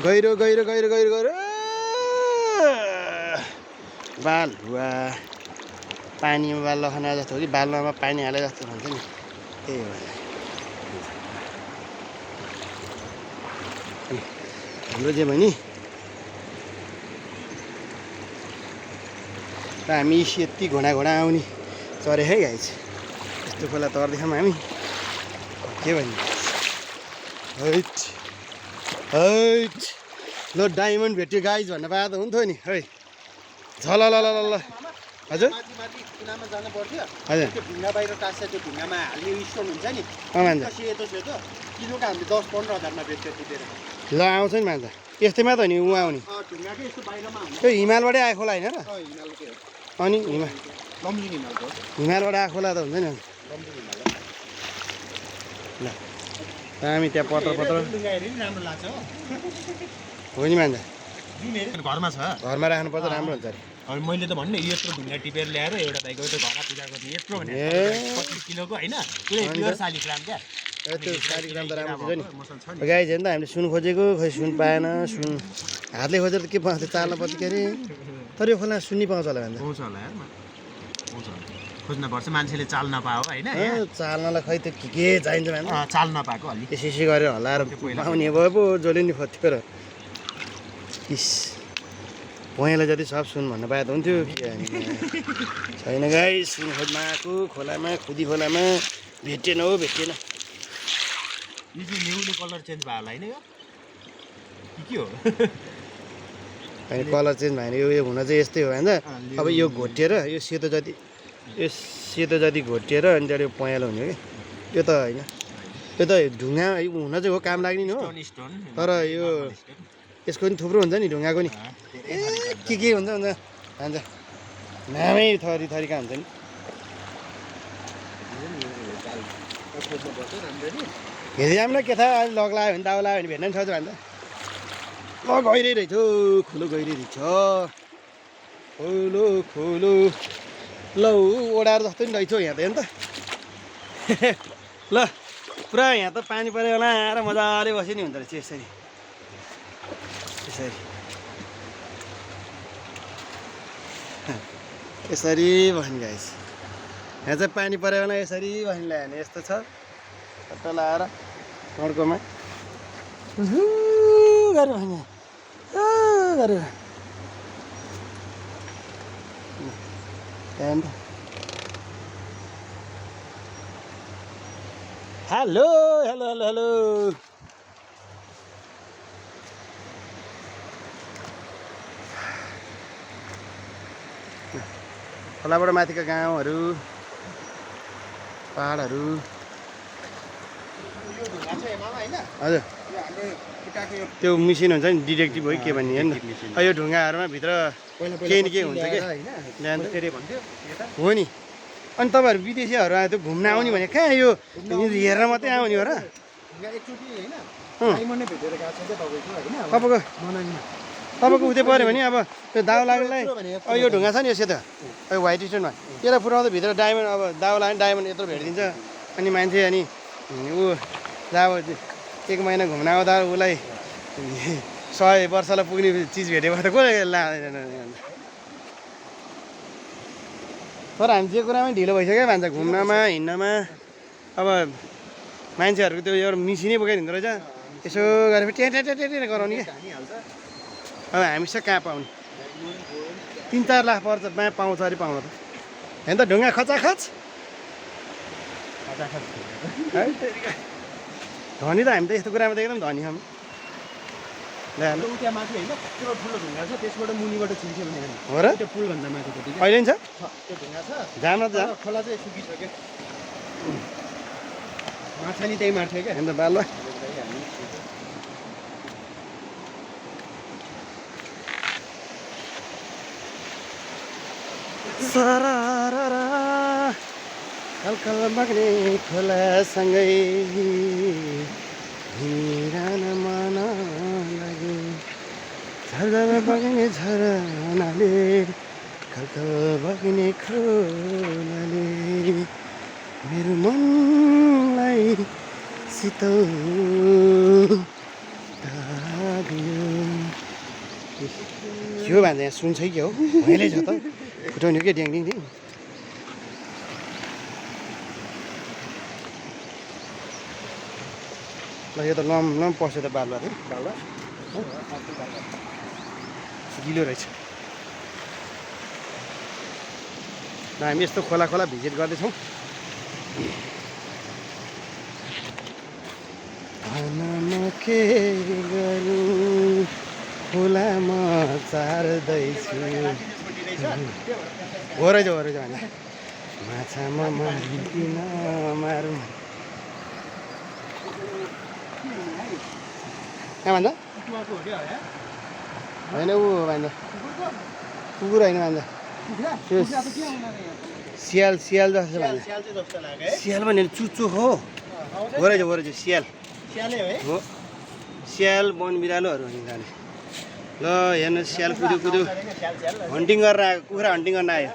गहिरो गहिरो गहिरो गहिरो गहिरो बालुवा पानीमा बालुवा खना जस्तो हो कि बालुवामा पानी हाले जस्तो भन्छ नि त्यही हो हाम्रो जे भयो नि र हामी यति घोडा घोडा आउने चरे है गाइस यस्तो खोला तर्दैछौँ हामी के भन्ने हैट हैट ल डायमन्ड भेट्यो गाइस भन्न पाए त हुन्थ्यो नि है झल ल ल ल हजुर माथि कुनामा जानु पर्थ्यो हजुर त्यो ढुङ्गा बाहिर टास्छ त्यो ढुङ्गामा हाल्ने स्टोन हुन्छ नि मान्छे सेतो सेतो किलोको हामीले 10-15 हजारमा बेच्छ टिपेर ल आउँछ नि मान्छे यस्तैमा त नि ऊ आउने ढुङ्गाकै यस्तो बाहिरमा हुन्छ त्यो हिमालबाटै आएको खोला होइन र हिमालकै हो अनि लमजुङ हिमालको हिमालबाट आएको खोला त हुन्छ नि लमजुङ हिमाल ल हामी त्यहाँ पत्र पत्र ढुङ्गा हेरि नि राम्रो लाग्छ हो नि मान्छे घरमा छ घरमा राख्नुपर्छ राम्रो हुन्छ अरे अब मैले त भन्ने यत्रो ढुङ्गा टिपेर ल्याएर एउटा दाइको एउटा घरमा पूजा गर्ने यत्रो भने 25 किलोको होइन पुरै प्योर शालिग्राम क्या त्यो शालिग्राम त राम्रो हुन्छ नि गाइस हेर्नु त हामीले सुन खोजेको खै सुन पाएन सुन हातले खोजेर त के पाउँछ चाल्न पर्छ के अरे तर यो खोला सुन्नी पाउँछ होला भन्दा पाउँछ होला यार पाउँछ खोज्न पर्छ मान्छेले चाल नपाओ होइन चाल्नलाई खै त्यो के चाहिन्छ भने चाल नपाएको अलि त्यसै गरेर हल्लाएर आउने भयो पो जसले नि खोज्थ्यो र इस पहेँलाई जति सब सुन भन्न पाए त हुन्थ्यो छैन गाई सुन खोज्न आएको खोलामा खुदी खोलामा भेटेन हो भेटेन यो चाहिँ न्युली कलर चेन्ज भयो होला होइन यो के हो होइन कलर चेन्ज भएन यो हुन चाहिँ यस्तै हो होइन अब यो घोटिएर यो सेतो जति घोटिएर अनि त्यहाँबाट यो पहेँलो हुने हो कि यो त होइन यो त ढुङ्गा हुन चाहिँ हो काम लाग्ने नि हो तर यो यसको नि थुप्रो हुन्छ नि ढुङ्गाको नि के हुन्छ भन्छ नामै थरी थरीका हुन्छ नि हेरिराम न के थाहा अहिले लग लाग्यो भने दाउ लाग्यो भने भेट्न नि सक्छ भन्छ ल गइरहेछ खोलो गइरहेछ खोलो खोलो ल ओडाएर जस्तो नि रहेछ यहाँ त हेर्नु त ल पुरा यहाँ त पानी परेर आएर मजाले बस्यो नि हुँदो रहेछ यसरी यसरी बस्ने गाइस यहाँ चाहिँ पानी पऱ्यो भने यसरी बस्ने ल्यायो भने यस्तो छ कता लाएर सड्कोमा गरेर बस्ने गरेर हेलो हेलो हेलो हेलो खोलाबाट माथिका गाउँहरू पहाडहरू हजुर त्यो मिसिन हुन्छ नि डिटेक्टिभ हो के भन्ने होइन यो ढुङ्गाहरूमा भित्र केही न केही हुन्छ कि हो नि अनि तपाईँहरू विदेशीहरू आयो त्यो घुम्न आउने भने कहाँ यो हेरेर मात्रै आउने हो र तपाईँको उतै पऱ्यो भने अब त्यो दाउ लाग्नेलाई अब यो ढुङ्गा छ नि यो सेतो अब व्हाइट स्टोनमा यसलाई पुऱ्याउँदा भित्र डायमन्ड अब दाउ लाग्ने डायमन्ड यत्रो भेटिदिन्छ अनि मान्छे अनि ऊ अब 1 महिना घुम्न आउँदा उसलाई 100 वर्षलाई पुग्ने चिज भेट्यो भने त को लाँदैन तर हामी जे कुरामा ढिलो भइसक्यो भन्छ घुम्नमा हिँड्नमा अब मान्छेहरूको त्यो एउटा मिसिनै बोकेर हिँड्दो रहेछ यसो गरेर ट्याट्याट्याट्याट्या गराउने क्या अब हामी चाहिँ कहाँ पाउने 3-4 लाख पर्छ पाउँछ अरे पाउन त होइन त ढुङ्गा खचाखच धनी त हामी त यस्तो कुरामा त एकदम धनी छौँ त्यहाँ माथि होइन त्यो ठुलो ढुङ्गा छ त्यसबाट मुनिबाट छिन्थ्यो भने हो र त्यो पुलभन्दा माथि अहिले नि छ त्यो ढुङ्गा छ जान त खोला चाहिँ सुकिसक्यो माछा नि त्यही मार्थ्यो क्या अन्त बालुवा सरारा कलकल बग्ने खोलासँगै हिँडिरहन मन लाग्यो झरझर बग्ने झरनाले कलकल बग्ने खोलाले मेरो मनलाई शीतल लाग्यो यो भन्दा यहाँ सुन्छ कि हो भैँलै छ त फुटाउने के ड्याङ डिङ ल यो त लम पस्यो त बालुवा थियो बालुवा गिलो रहेछ ल हामी यस्तो खोला भिजिट गर्दैछौँ के गरौँ खोलामा चार्दैछु हो रहेछ भन्दा माछामा मारिदिन मारौँ कहाँ भन्दा होइन ऊ भन्दा कुकुर होइन भन्दा त्यो सियाल जस्तो भन्दा सियाल भनेर चुच्चो हो रहेछ सियाल हो सियाल वन बिरालोहरू जाने ल हेर्नु सियाल कुदु हन्टिङ गरेर आएको कुखुरा हन्टिङ गर्न आयो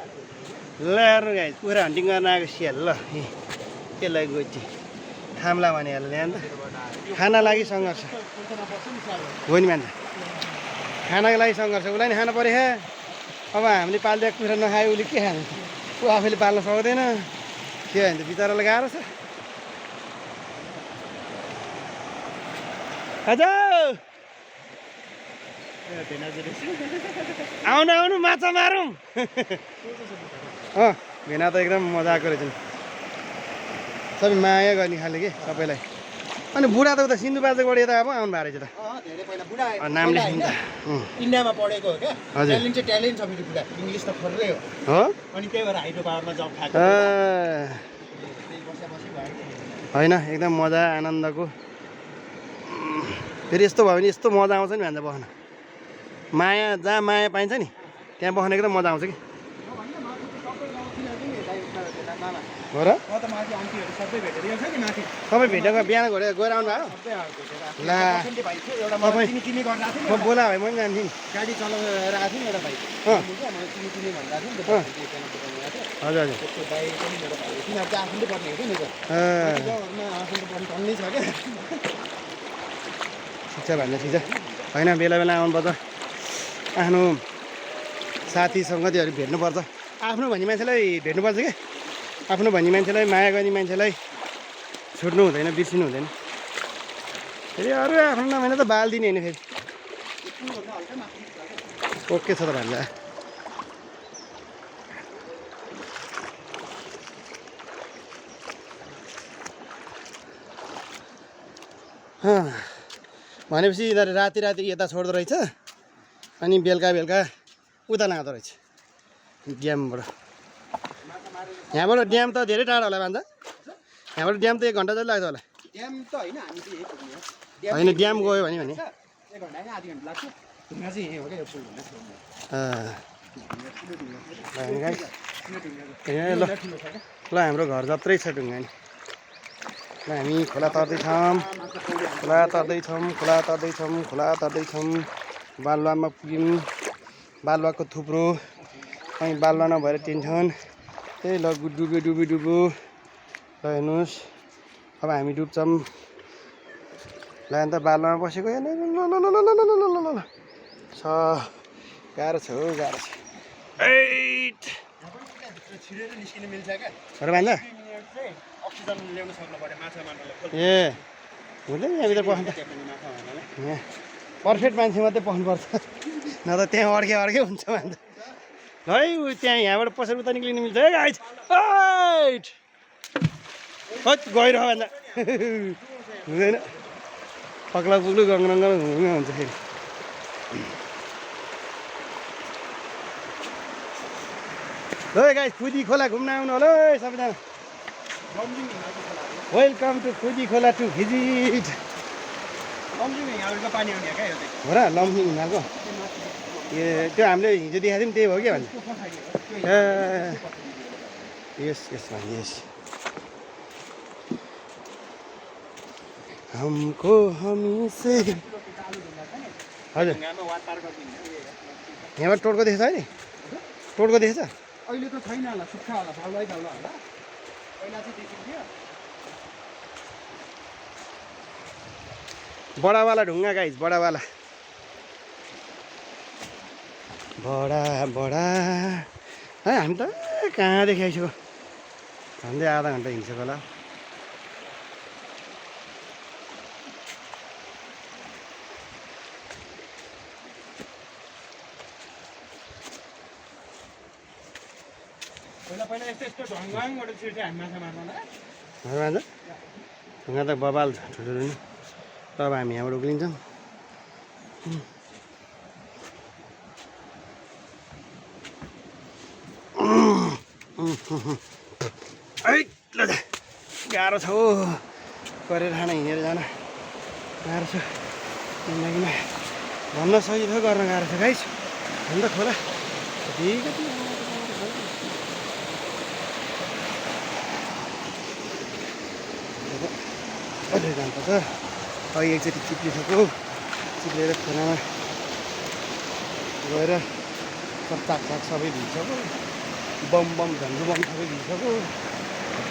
ल हेर्नु गाइस कुखुरा हन्टिङ गर्न आएको सियाल ल त्यसलाई गोची थाम्ला भने हेर्नु ल्याएर त खाना लागि सङ्घर्ष हो नि मान्छे खानाको लागि सङ्घर्ष उसलाई नि खानु पऱ्यो अब हामीले पालिदिएको कुखुरा नखायो उसले के खानु ऊ आफैले पाल्न सक्दैन के भने त बिचरालाई गाह्रो छ हजुर आउनु माछा मारौँ भेना त एकदम मजा आएको रहेछ सबै माया गर्ने खाले के सबैलाई अनि बुढा त उता सिन्धुपाल्चोकबाट यता अब आउनु भएको रहेछ त नाम लेखिन्छ इन्डियामा पढेको हो क्या हजुर ट्यालेन्ट छ मेरो बुढा इङ्ग्लिस त खर्रै हो अनि त्यही भएर हाइड्रो पावरमा जब खाएको होइन एकदम मजा आनन्दको फेरि यस्तो भयो भने यस्तो मजा आउँछ नि भन्छ बस्न माया जहाँ माया पाइन्छ नि त्यहाँ बस्न एकदम मजा आउँछ कि हो र सबै भेटेको बिहान गएर आउनु भयो ला म बोला भाइ म पनि जान्थेँ नि गाडी चलाएर आएको थियो नि एउटा भाइ हजुर तिनीहरू चाहिँ आफूले पर्ने हो कि टन्नै छ क्या ठिक छ भन्दा ठिक छ होइन बेला आउनुपर्छ आफ्नो साथी सङ्गतिहरू भेट्नुपर्छ आफ्नो भन्ने मान्छेलाई भेट्नुपर्छ कि आफ्नो भन्ने मान्छेलाई माया गर्ने मान्छेलाई छुट्नु हुँदैन बिर्सिनु हुँदैन फेरि अरू आफ्नो नभने त बाल दिने होइन फेरि ओके छ त भन्दा भनेपछि यिनीहरू राति यता छोड्दो रहेछ अनि बेलुका उता लाँदो रहेछ ड्यामबाट यहाँबाट ड्याम त धेरै टाढो होला भन्छ यहाँबाट ड्याम त 1 घन्टा जति लाग्छ होला ड्याम त होइन हामी चाहिँ यही पुग्ने हो होइन ड्याम गयो भने 1 घन्टा होइन आधी घन्टा लाग्छ ढुङ्गा चाहिँ यही हो क्या यो पुल ल हाम्रो घर जत्रै छ ढुङ्गा नि ल हामी खोला तर्दैछौँ बालुवामा पुग्यौँ बालुवाको थुप्रो अनि बालुवा नभएर टेन्सन त्यही ल डुबो ल हेर्नुहोस् अब हामी डुब्छौँ ल अन्त बालुवामा बसेको हेर्नु ल छ गाह्रो छ छिरेर निस्किन मिल्छ क्या भन्दा अक्सिजन ल्याउन सक्नु पर्यो माछा मार्नलाई ए हुँदैन यहाँभित्र पस्नु त यहाँ पर्फेक्ट मान्छे मात्रै पस्नुपर्छ न त त्यहाँ अड्के हुन्छ भन्छ है ऊ त्यहाँ यहाँबाट पसेर उता निक्लिनु मिल्छ है गाइस हाइट गइरह भन्दा हुँदैन पक्ला पुग्लु गङ्गरङ्ग हुन्छ फेरि ल गाइस खुदी खोला घुम्न आउनु होला है सबैजना वेलकम टु खुदी खोला टु भिजिट पानी आउने क्या यो हो र लम्सिङ हिमालको ए त्यो हामीले हिजो देखाएको थियौँ त्यही हो क्या भने यस हमको हमी से हजुर यहाँबाट टोटको देखेछ है नि टोटको देखेछ अहिले त छैन होला सुक्खा होला फलवाई होला पहिला चाहिँ देखिन्थ्यो बडावाला ढुङ्गा गाइस बडावाला बडा बडा है हामी त कहाँदेखि आइसक्यो झन्डै आधा घन्टा हिँडिसक्यो होला पहिला यस्तो ढङ्गबाट छिर्छ हामी माछा मार्दा ढुङ्गा त बबाल छ ठुल्ठुलो नि तब हामी यहाँबाट उक्लिन्छौँ गाह्रो छ हौ गरेर खाना हिँडेर जान गाह्रो छ किनकि भन्न सजिलो गर्न गाह्रो छ गाइस भन्न खोला जानुपर्छ अघि एकचोटि चिप्लिसक्यो चिप्लेर खानामा गएर सब चाकचाक सबै भिजिसक्यो बम झन्डु बम सबै भिजिसक्यो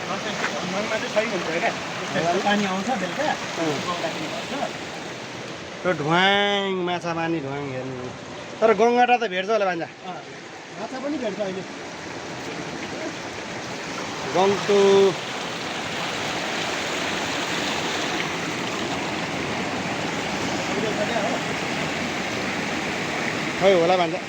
ढङ्गमा चाहिँ सही हुन्छ क्या पानी आउँछ बेलुका र ढुवाङ माछा मार्ने ढुवाङ हेर्नु तर गङ्गाटा त भेट्छ होला भान्जा माछा पनि भेट्छ अहिले गङ्टु खै होला भान्जा